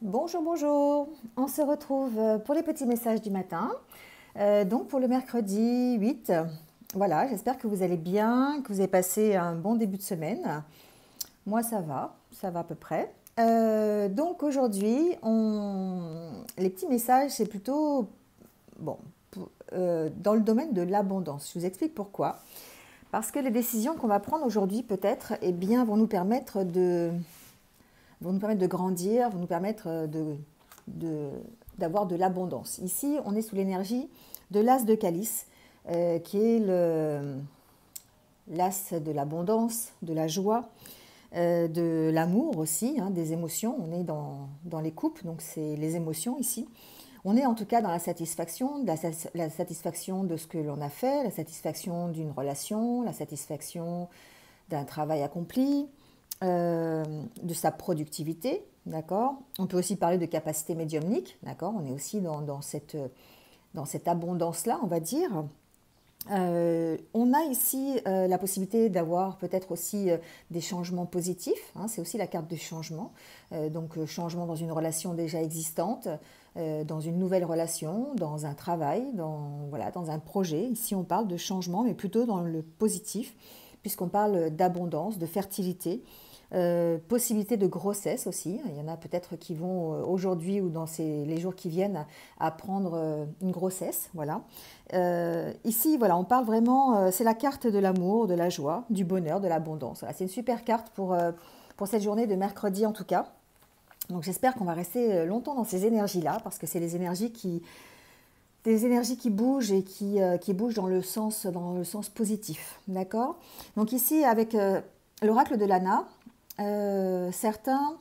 Bonjour, bonjour. On se retrouve pour les petits messages du matin. Donc pour le mercredi 8. Voilà, j'espère que vous allez bien, que vous avez passé un bon début de semaine. Moi, ça va à peu près. Donc aujourd'hui, les petits messages, c'est plutôt bon, dans le domaine de l'abondance. Je vous explique pourquoi. Parce que les décisions qu'on va prendre aujourd'hui, peut-être, eh bien, vont nous permettre de grandir, vont nous permettre de- d'avoir de l'abondance. Ici, on est sous l'énergie de l'as de calice, qui est l'as de l'abondance, de la joie, de l'amour aussi, hein, des émotions. On est dans les couples, donc c'est les émotions ici. On est en tout cas dans la satisfaction, la satisfaction de ce que l'on a fait, la satisfaction d'une relation, la satisfaction d'un travail accompli, de sa productivité, d'accord. On peut aussi parler de capacité médiumnique, d'accord. On est aussi dans cette abondance-là, on va dire. On a ici la possibilité d'avoir peut-être aussi des changements positifs, hein, c'est aussi la carte de changement, donc changement dans une relation déjà existante, dans une nouvelle relation, dans un travail, voilà, dans un projet. Ici on parle de changement, mais plutôt dans le positif, puisqu'on parle d'abondance, de fertilité, possibilité de grossesse aussi. Il y en a peut-être qui vont aujourd'hui ou dans les jours qui viennent apprendre une grossesse. Voilà. Ici, voilà, on parle vraiment, c'est la carte de l'amour, de la joie, du bonheur, de l'abondance. Voilà, c'est une super carte pour cette journée de mercredi en tout cas. Donc j'espère qu'on va rester longtemps dans ces énergies-là parce que c'est des énergies qui bougent et qui bougent dans le sens positif. D'accord. Donc ici, avec l'oracle de Lana, certains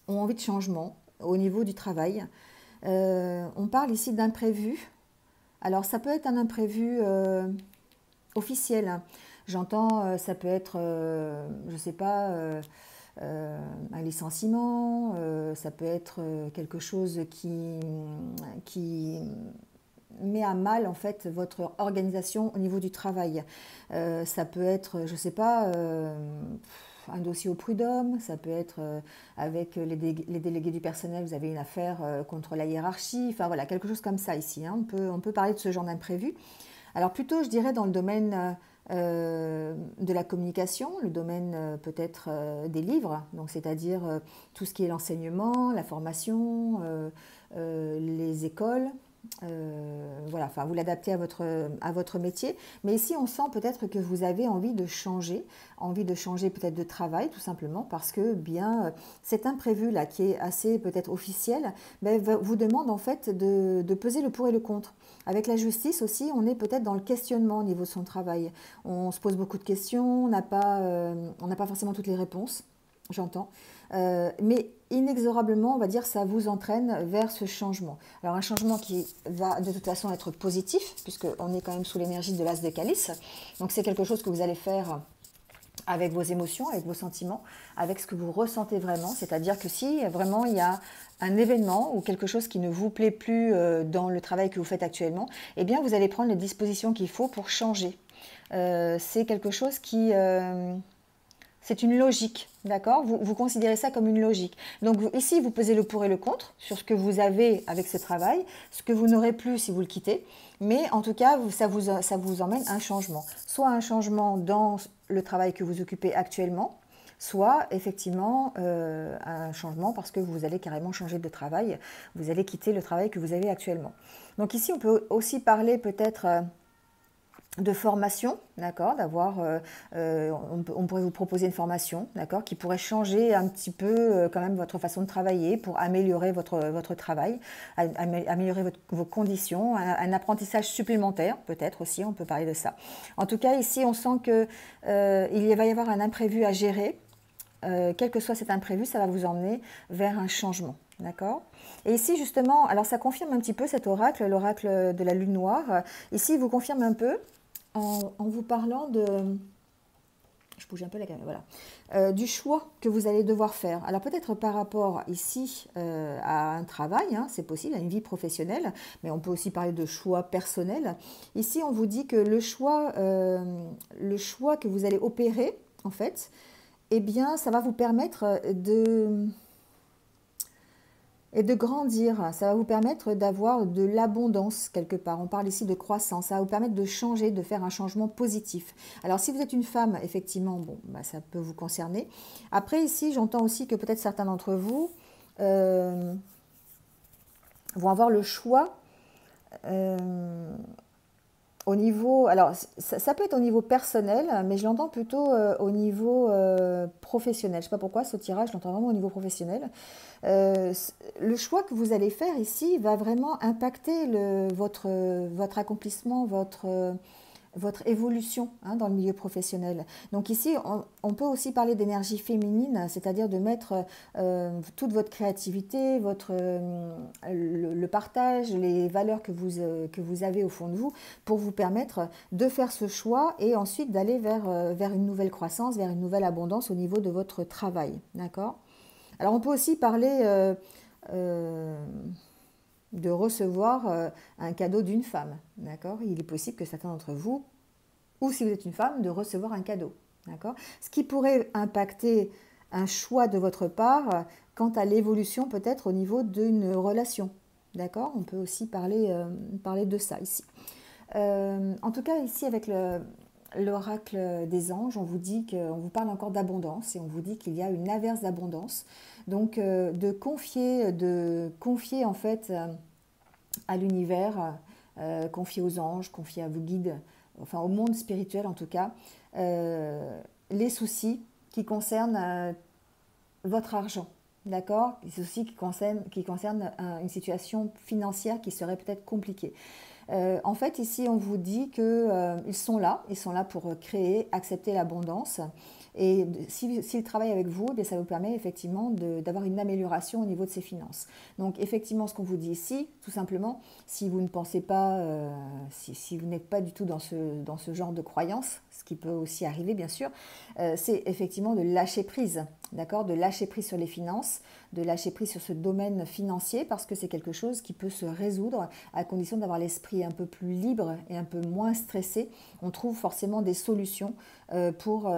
ont envie de changement au niveau du travail. On parle ici d'imprévu. Alors ça peut être un imprévu officiel. J'entends, ça peut être, je ne sais pas, un licenciement, ça peut être quelque chose qui met à mal en fait votre organisation au niveau du travail. Ça peut être, je ne sais pas, un dossier au prud'homme, ça peut être avec les délégués du personnel, vous avez une affaire contre la hiérarchie, enfin voilà, quelque chose comme ça ici, hein. On peut parler de ce genre d'imprévu. Alors plutôt, je dirais, dans le domaine de la communication, le domaine peut-être des livres, donc c'est-à-dire tout ce qui est l'enseignement, la formation, les écoles. Voilà, enfin, vous l'adaptez à votre métier. Mais ici, on sent peut-être que vous avez envie de changer peut-être de travail, tout simplement, parce que bien cet imprévu-là, qui est assez peut-être officiel, ben, vous demande en fait de peser le pour et le contre. Avec la justice aussi, on est peut-être dans le questionnement au niveau de son travail. On se pose beaucoup de questions, on n'a pas forcément toutes les réponses, j'entends. Mais inexorablement, on va dire, ça vous entraîne vers ce changement. Alors un changement qui va de toute façon être positif, puisqu'on est quand même sous l'énergie de l'as de calice. Donc c'est quelque chose que vous allez faire avec vos émotions, avec vos sentiments, avec ce que vous ressentez vraiment. C'est-à-dire que si vraiment il y a un événement ou quelque chose qui ne vous plaît plus dans le travail que vous faites actuellement, eh bien vous allez prendre les dispositions qu'il faut pour changer. C'est quelque chose c'est une logique, d'accord. Vous considérez ça comme une logique. Donc ici, vous pesez le pour et le contre sur ce que vous avez avec ce travail, ce que vous n'aurez plus si vous le quittez. Mais en tout cas, ça vous emmène un changement. Soit un changement dans le travail que vous occupez actuellement, soit effectivement un changement parce que vous allez carrément changer de travail, vous allez quitter le travail que vous avez actuellement. Donc ici, on peut aussi parler peut-être de formation, d'accord, on pourrait vous proposer une formation, d'accord, qui pourrait changer un petit peu quand même votre façon de travailler pour améliorer votre travail, améliorer vos conditions, un apprentissage supplémentaire peut-être aussi, on peut parler de ça. En tout cas, ici, on sent que il va y avoir un imprévu à gérer. Quel que soit cet imprévu, ça va vous emmener vers un changement. D'accord. Et ici, justement, alors ça confirme un petit peu cet oracle, l'oracle de la lune noire. Ici, il vous confirme un peu en vous parlant je bouge un peu la caméra, voilà, du choix que vous allez devoir faire. Alors peut-être par rapport ici à un travail, hein, c'est possible, à une vie professionnelle, mais on peut aussi parler de choix personnel. Ici, on vous dit que le choix que vous allez opérer, en fait, eh bien, ça va vous permettre et de grandir. Ça va vous permettre d'avoir de l'abondance quelque part. On parle ici de croissance. Ça va vous permettre de changer, de faire un changement positif. Alors si vous êtes une femme, effectivement, bon, bah, ça peut vous concerner. Après ici, j'entends aussi que peut-être certains d'entre vous vont avoir le choix au niveau, alors ça peut être au niveau personnel, mais je l'entends plutôt au niveau professionnel. Je ne sais pas pourquoi ce tirage, je l'entends vraiment au niveau professionnel. Le choix que vous allez faire ici va vraiment impacter votre accomplissement, votre évolution hein, dans le milieu professionnel. Donc ici, on peut aussi parler d'énergie féminine, c'est-à-dire de mettre toute votre créativité, le partage, les valeurs que vous avez au fond de vous pour vous permettre de faire ce choix et ensuite d'aller vers une nouvelle croissance, vers une nouvelle abondance au niveau de votre travail. D'accord ? Alors on peut aussi parler de recevoir un cadeau d'une femme. D'accord ? Il est possible que certains d'entre vous, ou si vous êtes une femme, de recevoir un cadeau. D'accord ? Ce qui pourrait impacter un choix de votre part quant à l'évolution peut-être au niveau d'une relation. D'accord ? On peut aussi parler de ça ici. En tout cas, ici, avec l'oracle des anges, on vous parle encore d'abondance et on vous dit qu'il y a une averse d'abondance. Donc, de confier en fait à l'univers, confier aux anges, confier à vos guides, enfin au monde spirituel en tout cas, les soucis qui concernent votre argent. D'accord ? Les soucis qui concernent une situation financière qui serait peut-être compliquée. En fait, ici, on vous dit qu'ils sont là pour créer, accepter l'abondance. Et s'ils travaillent avec vous, bien, ça vous permet effectivement d'avoir une amélioration au niveau de ses finances. Donc, effectivement, ce qu'on vous dit ici, tout simplement, si vous ne pensez pas, si vous n'êtes pas du tout dans ce genre de croyance, ce qui peut aussi arriver, bien sûr, c'est effectivement de lâcher prise, d'accord ? De lâcher prise sur les finances, de lâcher prise sur ce domaine financier, parce que c'est quelque chose qui peut se résoudre à condition d'avoir l'esprit un peu plus libre et un peu moins stressé. On trouve forcément des solutions pour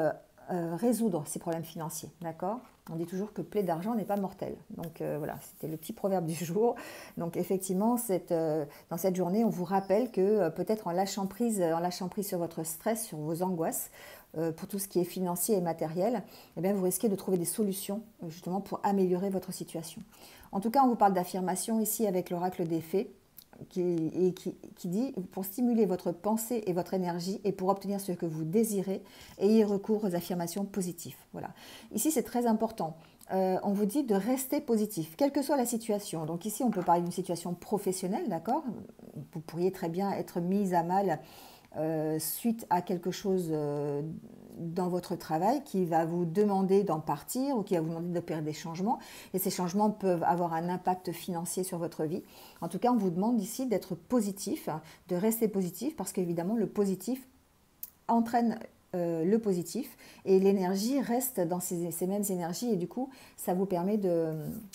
résoudre ces problèmes financiers, d'accord ? On dit toujours que plaie d'argent n'est pas mortelle. Donc voilà, c'était le petit proverbe du jour. Donc effectivement, dans cette journée, on vous rappelle que peut-être en lâchant prise sur votre stress, sur vos angoisses, pour tout ce qui est financier et matériel, eh bien, vous risquez de trouver des solutions justement pour améliorer votre situation. En tout cas, on vous parle d'affirmation ici avec l'oracle des fées, qui dit pour stimuler votre pensée et votre énergie et pour obtenir ce que vous désirez, ayez recours aux affirmations positives. Voilà. Ici, c'est très important. On vous dit de rester positif, quelle que soit la situation. Donc ici, on peut parler d'une situation professionnelle, d'accord ? Vous pourriez très bien être mise à mal suite à quelque chose dans votre travail qui va vous demander d'en partir ou qui va vous demander d'opérer des changements. Et ces changements peuvent avoir un impact financier sur votre vie. En tout cas, on vous demande ici d'être positif, de rester positif, parce qu'évidemment, le positif entraîne le positif et l'énergie reste dans ces mêmes énergies et du coup ça vous permet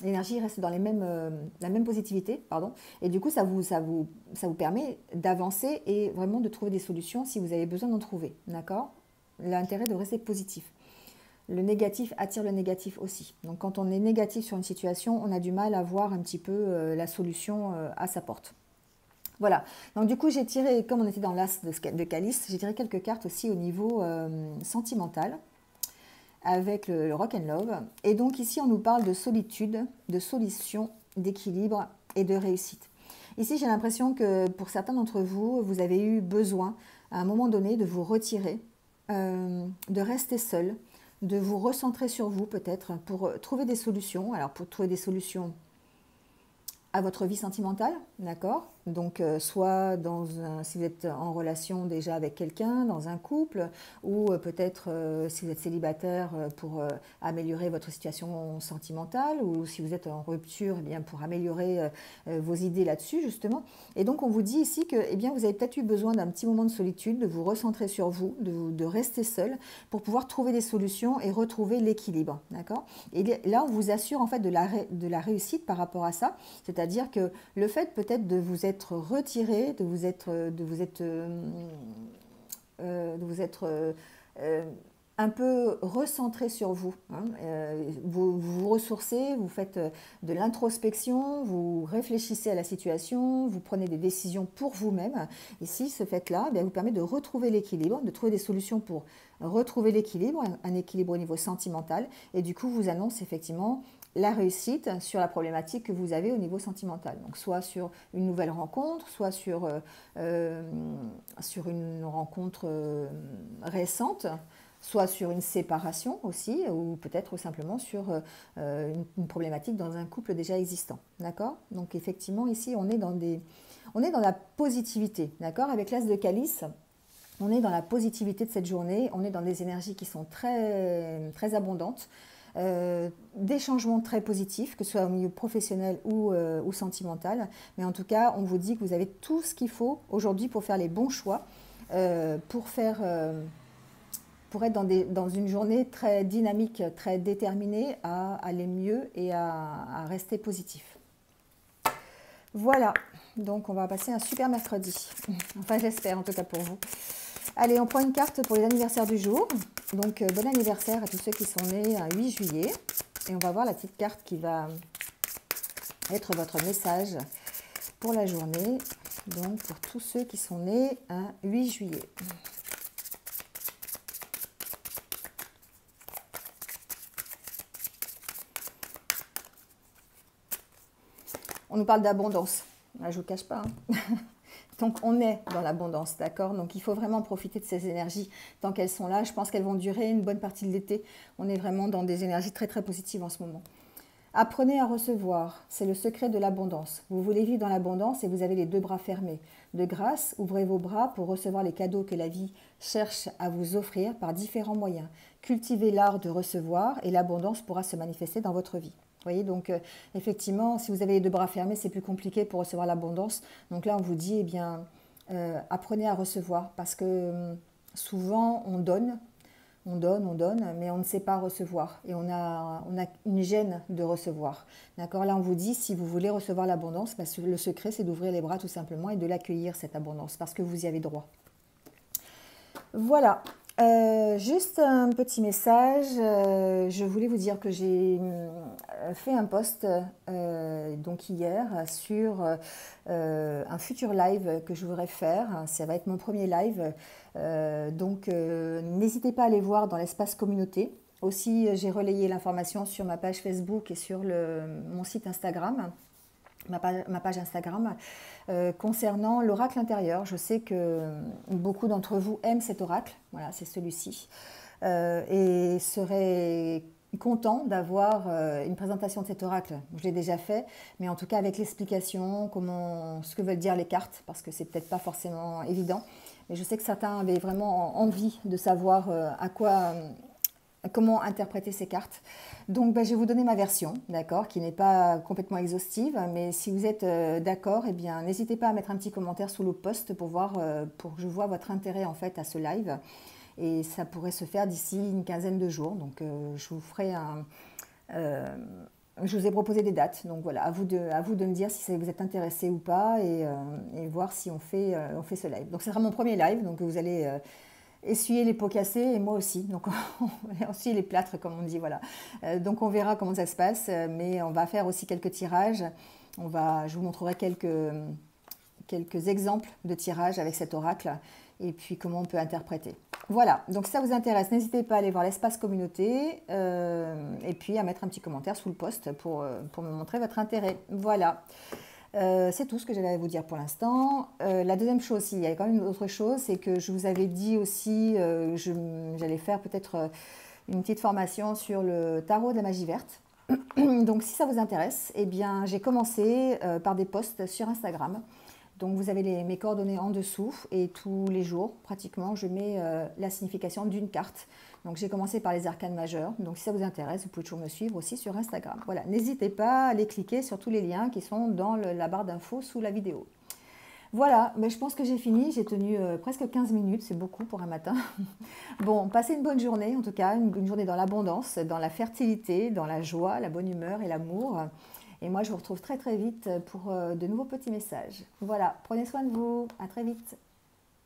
l'énergie reste dans la même positivité pardon, et du coup ça vous permet d'avancer et vraiment de trouver des solutions si vous avez besoin d'en trouver, d'accord ? L'intérêt de rester positif. Le négatif attire le négatif aussi. Donc quand on est négatif sur une situation, on a du mal à voir un petit peu la solution à sa porte. Voilà, donc du coup j'ai tiré, comme on était dans l'as de calice, j'ai tiré quelques cartes aussi au niveau sentimental avec le rock and love. Et donc ici on nous parle de solitude, de solution, d'équilibre et de réussite. Ici j'ai l'impression que pour certains d'entre vous, vous avez eu besoin à un moment donné de vous retirer, de rester seul, de vous recentrer sur vous peut-être pour trouver des solutions. Alors pour trouver des solutions à votre vie sentimentale, d'accord ? Donc, soit si vous êtes en relation déjà avec quelqu'un, dans un couple, ou peut-être si vous êtes célibataire pour améliorer votre situation sentimentale, ou si vous êtes en rupture, eh bien, pour améliorer vos idées là-dessus, justement. Et donc, on vous dit ici que eh bien, vous avez peut-être eu besoin d'un petit moment de solitude, de vous recentrer sur vous, de rester seul, pour pouvoir trouver des solutions et retrouver l'équilibre, d'accord ? Et là, on vous assure en fait de la réussite par rapport à ça, c'est-à-dire que le fait peut-être de vous être retiré, de vous être un peu recentré sur vous, hein. Vous vous ressourcez, vous faites de l'introspection, vous réfléchissez à la situation, vous prenez des décisions pour vous-même. Et si ce fait-là vous permet de retrouver l'équilibre, de trouver des solutions pour retrouver l'équilibre, un équilibre au niveau sentimental, et du coup vous annonce effectivement la réussite sur la problématique que vous avez au niveau sentimental. Donc soit sur une nouvelle rencontre, soit sur une rencontre récente, soit sur une séparation aussi, ou peut-être simplement sur une problématique dans un couple déjà existant. D'accord? Donc effectivement, ici, on est dans la positivité. D'accord? Avec l'as de calice, on est dans la positivité de cette journée, on est dans des énergies qui sont très, très abondantes, des changements très positifs, que ce soit au milieu professionnel ou sentimental. Mais en tout cas, on vous dit que vous avez tout ce qu'il faut aujourd'hui pour faire les bons choix, pour être dans une journée très dynamique, très déterminée à aller mieux et à rester positif. Voilà, donc on va passer un super mercredi. Enfin, j'espère en tout cas pour vous. Allez, on prend une carte pour les anniversaires du jour. Donc, bon anniversaire à tous ceux qui sont nés un 8 juillet. Et on va voir la petite carte qui va être votre message pour la journée. Donc, pour tous ceux qui sont nés un 8 juillet. On nous parle d'abondance. Je ne vous cache pas. Donc, on est dans l'abondance, d'accord? Donc, il faut vraiment profiter de ces énergies tant qu'elles sont là. Je pense qu'elles vont durer une bonne partie de l'été. On est vraiment dans des énergies très, très positives en ce moment. Apprenez à recevoir. C'est le secret de l'abondance. Vous voulez vivre dans l'abondance et vous avez les deux bras fermés. De grâce, ouvrez vos bras pour recevoir les cadeaux que la vie cherche à vous offrir par différents moyens. Cultivez l'art de recevoir et l'abondance pourra se manifester dans votre vie. Vous voyez, donc effectivement, si vous avez les deux bras fermés, c'est plus compliqué pour recevoir l'abondance. Donc là, on vous dit, eh bien, apprenez à recevoir parce que souvent, on donne, mais on ne sait pas recevoir. Et on a une gêne de recevoir. D'accord? Là, on vous dit, si vous voulez recevoir l'abondance, le secret, c'est d'ouvrir les bras tout simplement et de l'accueillir, cette abondance, parce que vous y avez droit. Voilà. Juste un petit message, je voulais vous dire que j'ai fait un post donc hier sur un futur live que je voudrais faire. Ça va être mon premier live, donc n'hésitez pas à aller voir dans l'espace communauté. Aussi, j'ai relayé l'information sur ma page Facebook et sur mon site Instagram. Ma page Instagram, concernant l'oracle intérieur. Je sais que beaucoup d'entre vous aiment cet oracle, voilà, c'est celui-ci, et seraient contents d'avoir une présentation de cet oracle. Je l'ai déjà fait, mais en tout cas avec l'explication, ce que veulent dire les cartes, parce que c'est peut-être pas forcément évident, mais je sais que certains avaient vraiment envie de savoir comment interpréter ces cartes. Donc, je vais vous donner ma version, d'accord, qui n'est pas complètement exhaustive, mais si vous êtes d'accord, eh bien, n'hésitez pas à mettre un petit commentaire sous le post pour que je vois votre intérêt en fait à ce live. Et ça pourrait se faire d'ici une quinzaine de jours. Donc, je vous ferai je vous ai proposé des dates. Donc voilà, à vous de me dire si vous êtes intéressé ou pas et voir si on fait ce live. Donc, c'est vraiment mon premier live, donc vous allez essuyer les pots cassés et moi aussi. Donc, on va essuyer les plâtres, comme on dit, voilà. Donc, on verra comment ça se passe, mais on va faire aussi quelques tirages. Je vous montrerai quelques exemples de tirages avec cet oracle et puis comment on peut interpréter. Voilà, donc si ça vous intéresse, n'hésitez pas à aller voir l'espace communauté et puis à mettre un petit commentaire sous le post pour me montrer votre intérêt. Voilà. C'est tout ce que j'avais à vous dire pour l'instant. La deuxième chose, il y a quand même une autre chose, c'est que je vous avais dit aussi j'allais faire peut-être une petite formation sur le tarot de la magie verte. Donc si ça vous intéresse, eh bien j'ai commencé par des posts sur Instagram. Donc vous avez mes coordonnées en dessous et tous les jours, pratiquement, je mets la signification d'une carte. Donc j'ai commencé par les arcanes majeures. Donc si ça vous intéresse, vous pouvez toujours me suivre aussi sur Instagram. Voilà, n'hésitez pas à aller cliquer sur tous les liens qui sont dans la barre d'infos sous la vidéo. Voilà, mais je pense que j'ai fini. J'ai tenu presque 15 minutes, c'est beaucoup pour un matin. Bon, passez une bonne journée, en tout cas, une journée dans l'abondance, dans la fertilité, dans la joie, la bonne humeur et l'amour. Et moi, je vous retrouve très très vite pour de nouveaux petits messages. Voilà, prenez soin de vous, à très vite.